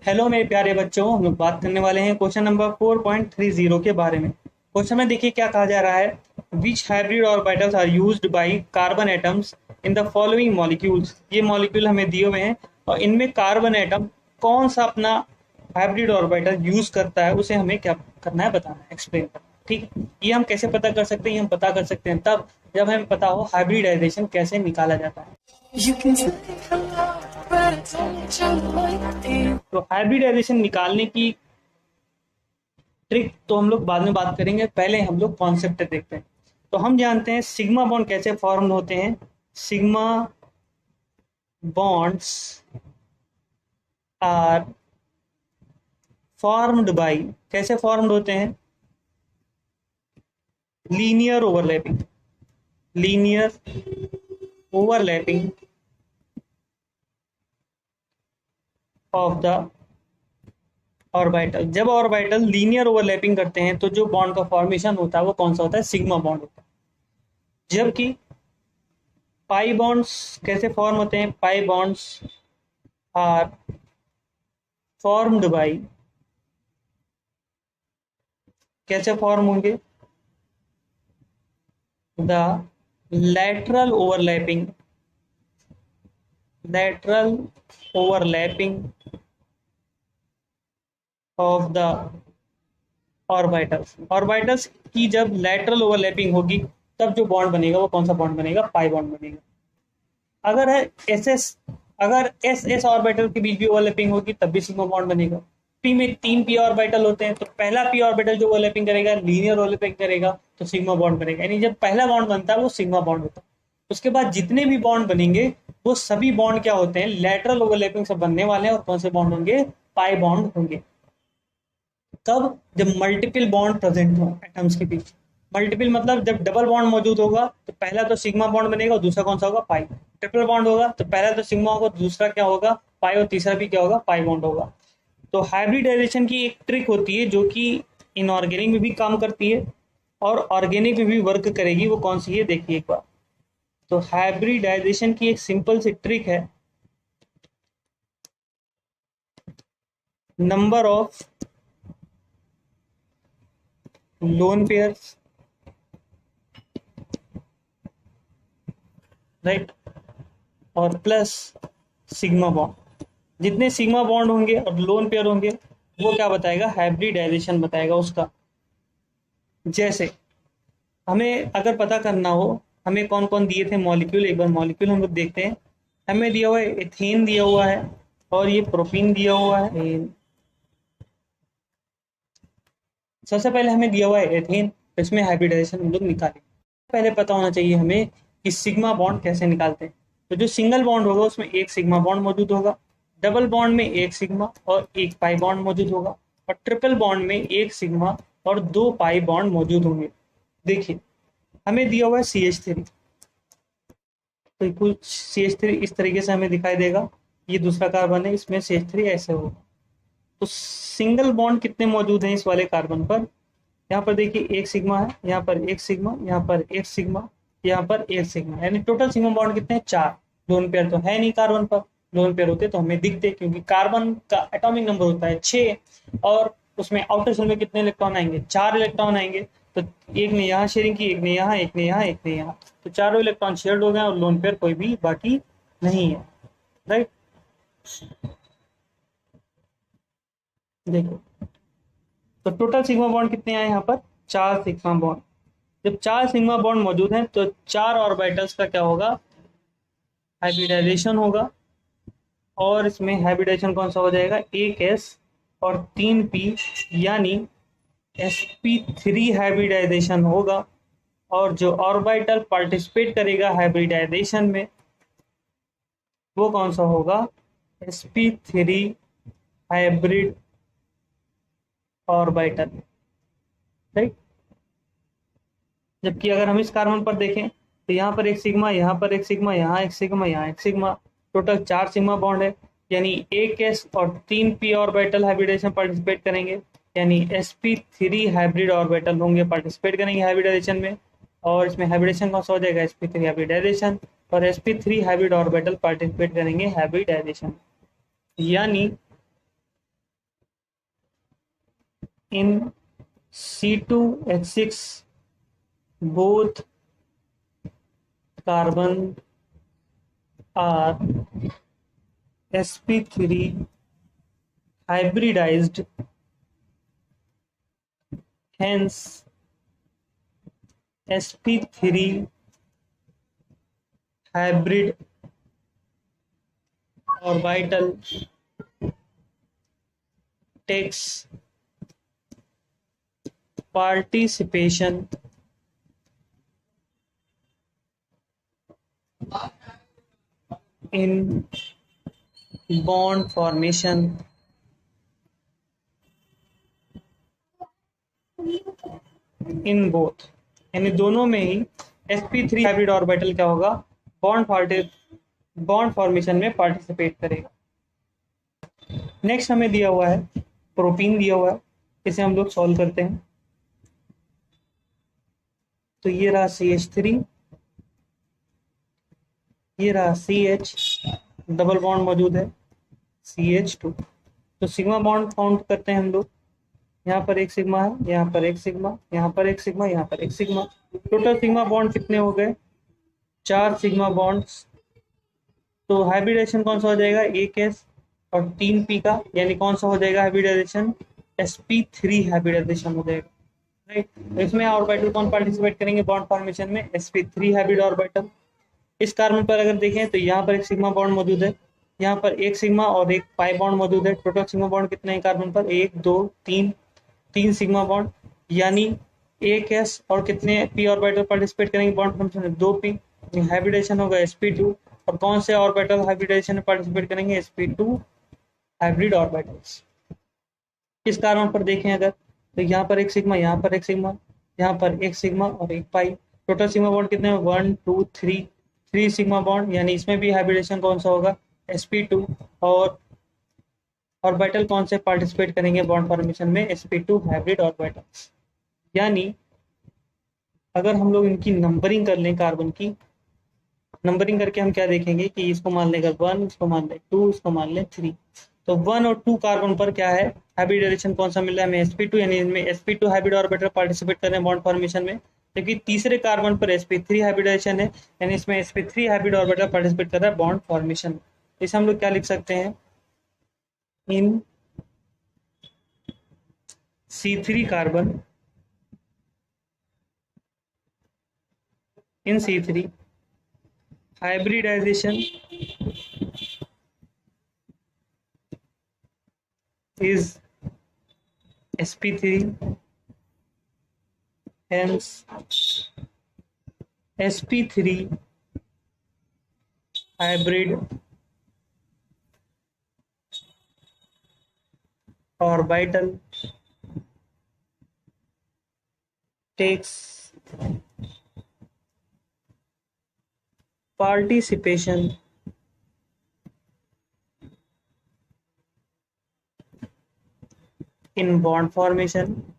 Hello मेरे प्यारे बच्चों, हम लोग बात करने वाले हैं क्वेश्चन नंबर 4.30 के बारे में। क्वेश्चन में देखिए क्या कहा जा रहा है। Which hybrid orbitals are used by carbon atoms in the following molecules. ये मॉलिक्यूल हमें दिए हुए हैं और इनमें कार्बन एटम कौन सा अपना हाइब्रिड ऑर्बिटल यूज करता है, उसे हमें क्या करना है, बताना है, एक्सप्लेन करना है। ठीक है, ये हम कैसे पता कर सकते हैं? ये हम पता कर सकते हैं तब जब हमें पता हो हाइब्रिडाइजेशन कैसे निकाला जाता है। You can take a lot, but it's only like it. तो हाइब्रिडाइजेशन निकालने की ट्रिक तो हम लोग बाद में बात करेंगे, पहले हम लोग कॉन्सेप्ट देखते हैं। तो हम जानते हैं सिग्मा बॉन्ड कैसे फॉर्म होते हैं। Sigma bonds are formed by, कैसे फॉर्म्ड होते हैं? Linear overlapping, linear overlapping of the orbital. जब ऑर्बिटल लीनियर ओवरलैपिंग करते हैं तो जो बॉन्ड का फॉर्मेशन होता है वो कौन सा होता है? सिग्मा बॉन्ड होता है। जबकि पाई बॉन्ड्स कैसे फॉर्म होते हैं? Pi bonds are formed by, कैसे फॉर्म होंगे? The lateral overlapping, lateral overlapping of the orbitals। Orbitals की जब lateral overlapping होगी तब जो बॉन्ड बनेगा वो कौन सा बॉन्ड बनेगा? पाई बॉन्ड बनेगा। अगर है एस एस, अगर एस एस ऑर्बिटल के बीच भी ओवरलैपिंग होगी तब भी सिग्मा बॉन्ड बनेगा। पी में 3 पी ऑर्बिटल होते हैं तो पहला पी ऑर्बिटल जो ओवरलैपिंग करेगा, लीनियर ओवरलैपिंग करेगा तो सिग्मा बॉन्ड बनेगा। यानी जब पहला बॉन्ड बनता है वो सिग्मा बॉन्ड होता है। उसके बाद जितने भी बॉन्ड बनेंगे वो सभी बॉन्ड क्या होते हैं? लेटरल ओवरलैपिंग से बनने वाले हैं। और कौन से बॉन्ड होंगे? पाई बॉन्ड होंगे। कब? जब मल्टीपल बॉन्ड प्रेजेंट हो एटम्स के बीच। मल्टीपल मतलब जब डबल बॉन्ड मौजूद होगा तो पहला तो सिग्मा बॉन्ड बनेगा और दूसरा कौन सा होगा? पाई। ट्रिपल बॉन्ड होगा तो पहला तो सिग्मा होगा, दूसरा क्या होगा? पाई, और तीसरा भी क्या होगा? पाई बॉन्ड होगा। तो हाइब्रिडाइजेशन की एक ट्रिक होती है जो कि इनऑर्गेनिक में भी काम करती है और ऑर्गेनिक में भी वर्क करेगी। वो कौन सी है देखिए एक बार। तो हाइब्रिडाइजेशन की एक सिंपल सी ट्रिक है, number of lone pairs, right, और प्लस सिग्मा बॉन्ड। जितने सिग्मा बॉन्ड होंगे और लोन पेयर होंगे वो क्या बताएगा? हाइब्रिडाइजेशन बताएगा उसका। जैसे हमें अगर पता करना हो, हमें कौन कौन दिए थे मॉलिक्यूल, एक बार मॉलिक्यूल हम लोग देखते हैं। हमें दिया हुआ है एथेन दिया हुआ है और ये प्रोपीन दिया हुआ है। सबसे पहले हमें दिया हुआ है एथेन, तो इसमें हाइब्रिडाइजेशन हम लोग निकालेंगे। पहले पता होना चाहिए हमें कि सिग्मा बॉन्ड कैसे निकालते हैं। तो जो सिंगल बॉन्ड होगा उसमें एक सिग्मा बॉन्ड मौजूद होगा, डबल बॉन्ड में एक सिग्मा और एक पाई बॉन्ड मौजूद होगा, और ट्रिपल बॉन्ड में एक सिग्मा और 2 पाई बॉन्ड मौजूद होंगे। देखिए हमें दिया हुआ है CH3, तो कुछ CH3 इस तरीके से हमें दिखाई देगा। ये दूसरा कार्बन है, इसमें CH3 ऐसे होगा। तो सिंगल बॉन्ड कितने मौजूद हैं इस वाले कार्बन पर? यहाँ पर देखिए एक सिग्मा है, यहाँ पर एक सिग्मा, यहाँ पर एक सिग्मा, यहाँ पर एक सिग्मा, यानी टोटल सिग्मा बॉन्ड कितने हैं? 4। लोन पेयर तो है नहीं कार्बन पर। लोन पेयर होते तो हमें दिखते, क्योंकि कार्बन का एटॉमिक नंबर होता है 6 और उसमें आउटर शेल में कितने इलेक्ट्रॉन आएंगे? 4 इलेक्ट्रॉन आएंगे। तो एक ने यहाँ शेयरिंग की, एक ने यहाँ, एक ने यहाँ, एक ने यहाँ, तो चारों इलेक्ट्रॉन शेयर्ड हो गए और लोन पेयर कोई भी बाकी नहीं है, राइट। देखो तो टोटल सिग्मा बॉन्ड कितने आए यहाँ पर? 4 सिग्मा बॉन्ड। जब 4 सिग्मा बॉन्ड मौजूद हैं तो 4 ऑर्बिटल्स का क्या होगा? हाइब्रिडाइजेशन होगा। और इसमें हाइब्रिडाइजेशन कौन सा हो जाएगा? एक एस और 3 पी, यानी sp3 हाइब्रिडाइजेशन होगा। और जो ऑर्बिटल पार्टिसिपेट करेगा हाइब्रिडाइजेशन में वो कौन सा होगा? sp3 hybrid orbital, right. जबकि अगर हम इस कार्बन पर देखें तो यहाँ पर एक सिग्मा, यहाँ पर एक सिग्मा, यहाँ एक सिग्मा, यहाँ एक सिग्मा, टोटल 4 सिग्मा बॉन्ड है। यानी एक एस और 3 पी ऑर्बिटल हाइब्रिडाइजेशन पार्टिसिपेट करेंगे, यानी sp3 हाइब्रिड ऑर्बिटल होंगे, पार्टिसिपेट करेंगे हाइब्रिडाइजेशन में। और इसमें हाइब्रिडेशन कौन सा हो जाएगा? sp3 हाइब्रिडाइजेशन, और sp3 हाइब्रिड ऑर्बिटल पार्टिसिपेट करेंगे हाइब्रिडाइजेशन। यानी in C2H6 both carbon are sp3 hybridized, hence sp3 hybrid orbital takes participation in bond formation in both, यानी दोनों में ही sp3 हाइब्रिड ऑर्बिटल क्या होगा, बॉन्ड फॉर्मेशन में पार्टिसिपेट करेगा। नेक्स्ट हमें दिया हुआ है प्रोटीन दिया हुआ है, इसे हम लोग सॉल्व करते हैं। तो ये रहा CH3, ये रहा CH, डबल बॉन्ड मौजूद है CH2। तो सिग्मा बॉन्ड काउंट करते हैं हम लोग। यहाँ पर एक सिग्मा है, यहाँ पर एक सिग्मा, यहाँ पर एक सिग्मा, यहाँ पर एक सिग्मा। टोटल सिग्मा बॉन्ड कितने हो गए, 4 सिग्मा बॉन्ड्स। तो हाइब्रिडाइजेशन कौन सा हो जाएगा, एक एस और 3 पी का, यानी कौन सा हो जाएगा हाइब्रिडाइजेशन, sp3 हाइब्रिडाइजेशन हो जाएगा, राइट। तो इसमें ऑर्बिटल कौन पार्टिसिपेट करेंगे बॉन्ड फॉर्मेशन में, sp3 हाइब्रिड ऑर्बिटल। इस कार्बन पर अगर देखें तो यहाँ पर एक सिग्मा बॉन्ड मौजूद है, यहाँ पर एक सिग्मा और एक पाई बॉन्ड मौजूद है। टोटल सिग्मा बॉन्ड कितने हैं कार्बन पर, 1 2 3, 3 सिग्मा बॉन्ड, यानी एक एस और कितने पी ऑर्बिटल पार्टिसिपेट करेंगे बॉन्ड फॉर्मेशन में, 2 पी। हाइब्रिडेशन होगा sp2, और कौन से ऑर्बिटल हाइब्रिडेशन में पार्टिसिपेट करेंगे, sp2 हाइब्रिड ऑर्बिटल्स। इस कार्बन पर देखें अगर तो यहाँ पर एक सिग्मा, यहाँ पर एक सिग्मा, यहाँ पर एक सिग्मा और एक पाई। टोटल सिग्मा बॉन्ड कितने हैं, 1 2 3, 3 सिग्मा बॉन्ड, यानी इसमें भी हाइब्रिडेशन कौन सा होगा, sp2। और ऑर्बिटल कौन से पार्टिसिपेट करेंगे बॉन्ड फॉर्मेशन में, sp2 हाइब्रिड ऑर्बिटल्स। यानी अगर हम लोग इनकी नंबरिंग कर लें, कार्बन की नंबरिंग करके हम क्या देखेंगे कि इसको मान लें 1, इसको मान लें 2, इसको मान लें 3। तो 1 और 2 कार्बन पर क्या है, हाइब्रिडाइजेशन कौन सा मिल रहा है हमें, sp2, यानी इनमें sp2 हाइब्रिड ऑर्बिटल पार्टिसिपेट कर रहे हैं बॉन्ड फॉर्मेशन में। जबकि तीसरे कार्बन पर sp3 हाइब्रिडाइजेशन है, यानी इसमें sp3 हाइब्रिड ऑर्बिटल पार्टिसिपेट कर रहा है बॉन्ड फॉर्मेशन। इसे हम लोग क्या लिख सकते हैं, इन C3 carbon, in C3 hybridization is sp3, hence sp3 hybrid orbital takes participation in bond formation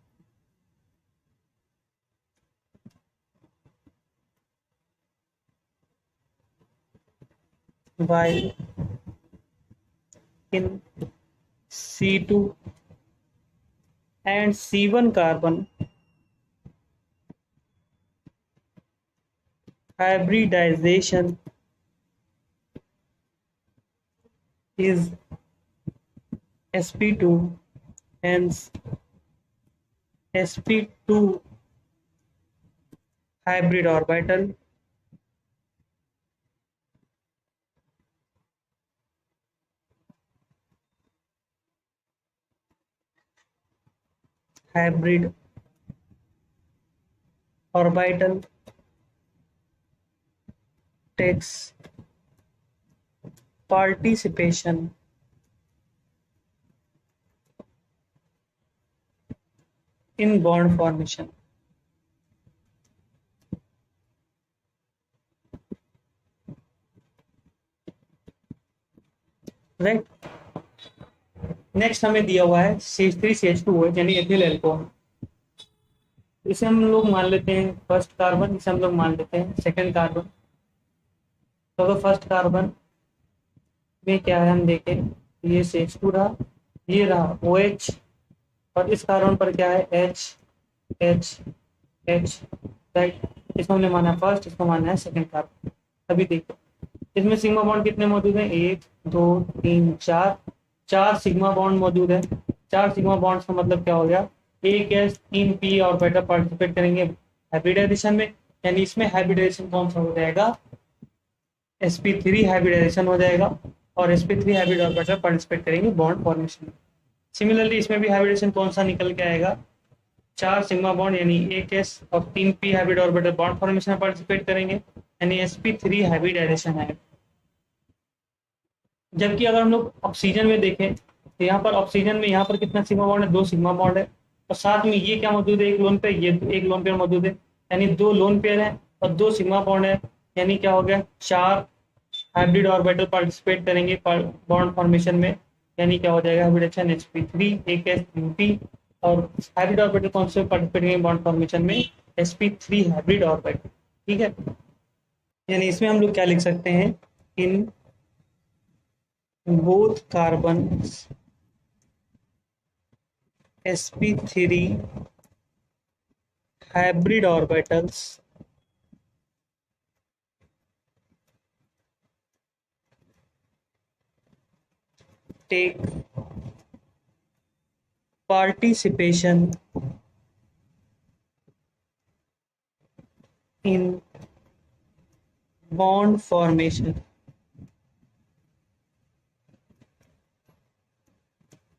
while in C2 and C1 carbon hybridization is sp2, hence sp2 hybrid orbital hybrid orbital takes participation in bond formation. Right. Next हमें दिया हुआ है CH3CH2 यानी ethyl alcohol. इसे हम लोग मान लेते हैं फर्स्ट कार्बन, इसे हम लोग मान लेते हैं सेकंड कार्बन। तो अगर फर्स्ट कार्बन में क्या है हम देखें, ये CH2 रहा, ये रहा OH, और इस कार्बन पर क्या है, H H H, राइट। इसको हमने माना फर्स्ट, इसको माना है सेकंड कार्बन। अभी देखो इसमें सिग्मा बॉन्ड कितने मौजूद हैं, 1 2 3 4, 4 सिग्मा बॉन्ड मौजूद है। 4 सिग्मा बॉन्ड्स का मतलब क्या हो गया, एक एस 3 पी और बेटा पार्टिसिपेट करेंगे हाइब्रिडाइजेशन में, यानी इसमें हाइब्रिडाइजेशन कौन सा हो जाएगा, sp3 हाइब्रिडाइजेशन हो जाएगा, और sp3 हाइब्रिड ऑर्बिटल पार्टिसिपेट करेंगे बॉन्ड फॉर्मेशन में। सिमिलरली इसमें भी हाइब्रिडेशन कौन सा निकल के आएगा, 4 सिग्मा बॉन्ड यानी एक एस और 3 P hybrid orbital bond formation में पार्टिसिपेट करेंगे, यानी sp3 हाइब्रिडाइजेशन है। जबकि अगर हम लोग ऑक्सीजन में देखें तो यहाँ पर ऑक्सीजन में यहाँ पर कितना सिग्मा बॉन्ड है, 2 सिग्मा बॉन्ड है, और साथ में ये क्या मौजूद है, एक लोन पेयर, ये एक लोन पेयर मौजूद है, यानी 2 लोन पेयर है और 2 सिग्मा बॉन्ड है, यानी क्या हो गया, 4 हाइब्रिड ऑर्बिटल पार्टिसिपेट करेंगे बॉन्ड फॉर्मेशन में, यानी क्या हो जाएगा हाइब्रिडेशन sp3 एक s3p, और हाइब्रिड ऑर्बिटल कौन से पार्टिसिपेट करेंगे बॉन्ड फॉर्मेशन में, sp3 हाइब्रिड ऑर्बिटल। ठीक है, यानी इसमें हम लोग क्या लिख सकते हैं, इन both carbons sp3 hybrid orbitals take participation in bond formation,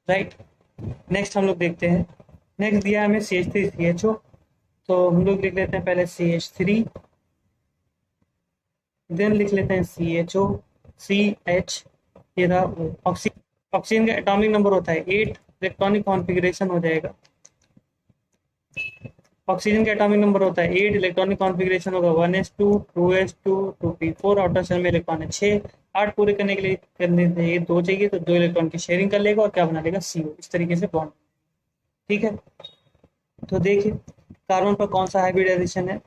right. Next हम लोग देखते हैं, नेक्स्ट दिया हमें CH3CHO, तो हम लोग लिख लेते हैं पहले CH3, देन लिख लेते हैं CHO CH, ये रहा ऑक्सीजन का एटॉमिक नंबर होता है 8, इलेक्ट्रॉनिक कॉन्फ़िगरेशन हो जाएगा, ऑक्सीजन का एटॉमिक नंबर होता है 8, इलेक्ट्रॉनिक कॉन्फ़िगरेशन होगा 1s2 2s2 2p4, outer shell में इलेक्ट्रॉन है 6, 8 पूरे करने के लिए करने चाहिए 2 चाहिए, तो 2 इलेक्ट्रॉन की शेयरिंग कर लेगा और क्या बना लेगा, CO, इस तरीके से बॉन्ड। ठीक है, तो देखिए कार्बन पर कौन सा हाइब्रिडाइजेशन है,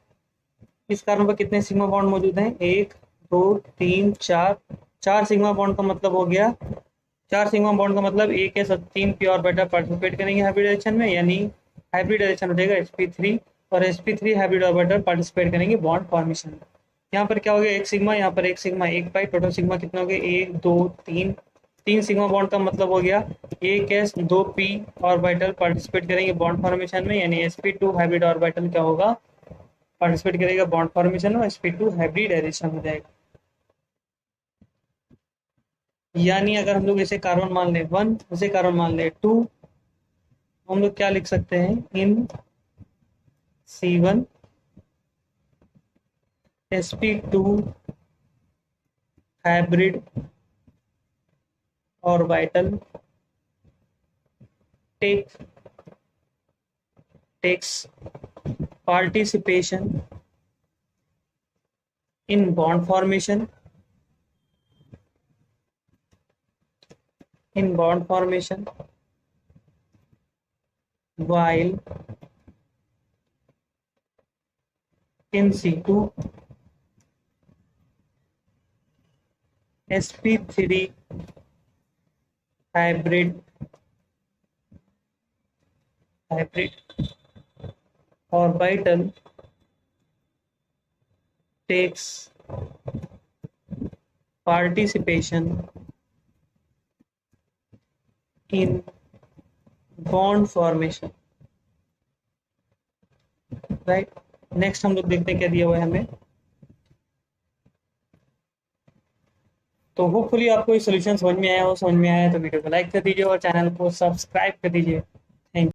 इस कार्बन पर कितने सिग्मा बॉन्ड मौजूद हैं, 1 2 3 4, 4 सिग्मा बॉन्ड का मतलब हो गया, 4 सिग्मा बॉन्ड का मतलब एक है 3 पी और बेटा पार्टिसिपेट करेंगे हाइब्रिडाइजेशन में, यानी हाइब्रिडाइजेशन हो जाएगा sp3, और sp3 हाइब्रिड ऑर्बिटल पार्टिसिपेट करेंगे बॉन्ड फॉर्मेशन में। यहाँ पर क्या हो गया, एक सिग्मा, यहाँ पर एक सिग्मा, एक पाई, टोटल सिग्मा कितना हो गया, 1 2 3, 3 सिग्मा बॉन्ड का मतलब हो गया एक एस 2 पी ऑर्बिटल पार्टिसिपेट करेंगे बॉन्ड फॉर्मेशन में, यानी sp2 हाइब्रिड ऑर्बिटल क्या होगा, पार्टिसिपेट करेगा बॉन्ड फॉर्मेशन में, sp2 हाइब्रिडाइजेशन हो जाएगा। यानी अगर हम लोग इसे कार्बन मान ले 1, इसे कार्बन मान ले 2, हम लोग क्या लिख सकते हैं, इन C1 sp2 hybrid orbital takes participation in bond formation, while in C2 sp3 hybrid orbital takes participation in bond formation, right. Next हम लोग देखते हैं क्या दिया हुआ है हमें, तो होपफुली आपको ये सोल्यूशन समझ में आया हो, समझ में आया तो वीडियो को लाइक कर दीजिए और चैनल को सब्सक्राइब कर दीजिए।